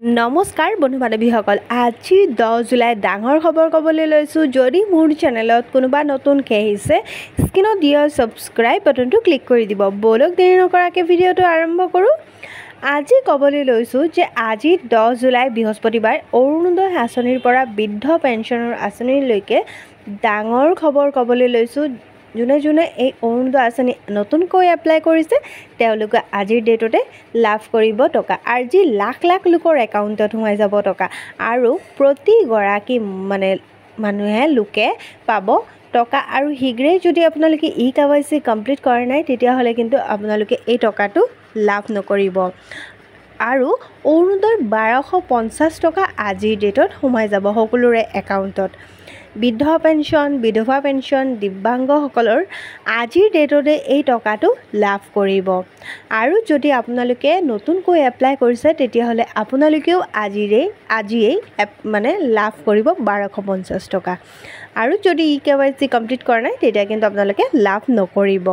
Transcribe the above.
নমস্কাৰ বন্ধু বান্ধৱীসকল, আজি 10 জুলাই ডাঙৰ খবৰ ক'বলৈ লৈছোঁ। যদি মোৰ চেনেলত কোনোবা নতুনকৈ আহিছে, স্ক্ৰীনত দিয়া ছাবস্ক্ৰাইব বাটনটো ক্লিক কৰি দিব। বলক দেৰি নকৰাকৈ ভিডিঅ'টো আৰম্ভ কৰোঁ। আজি ক'বলৈ লৈছোঁ যে আজি 10 জুলাই বৃহস্পতিবাৰ অৰুণোদয় আঁচনিৰ পৰা বৃদ্ধ পেঞ্চনৰ আঁচনিলৈকে ডাঙৰ খবৰ ক'বলৈ লৈছোঁ। যোনে যোনে এই অৰুণোদয় আঁচনি নতুনকৈ এপ্লাই কৰিছে তেওঁলোকে আজিৰ ডেটতে লাভ কৰিব টকা। আজি লাখ লাখ লোকৰ একাউণ্টত সোমাই যাব টকা আৰু প্ৰতিগৰাকী লোকে পাব টকা। আৰু শীঘ্ৰেই যদি আপোনালোকে KYC কমপ্লিট কৰা নাই তেতিয়াহ'লে কিন্তু আপোনালোকে এই টকাটো লাভ নকৰিব। আৰু অৰুণোদয়ৰ 1250 টকা আজিৰ ডেটত সোমাই যাব সকলোৰে একাউণ্টত। বৃদ্ধ পেঞ্চন, বিধৱা পেঞ্চন, দিব্যাংগসকলৰ আজিৰ ডেটতে এই টকাটো লাভ কৰিব। আৰু যদি আপোনালোকে নতুনকৈ এপ্লাই কৰিছে তেতিয়াহ'লে আপোনালোকেও আজিয়েই লাভ কৰিব 1250 টকা। আৰু যদি KYC কমপ্লিট কৰা নাই তেতিয়া কিন্তু আপোনালোকে লাভ নকৰিব।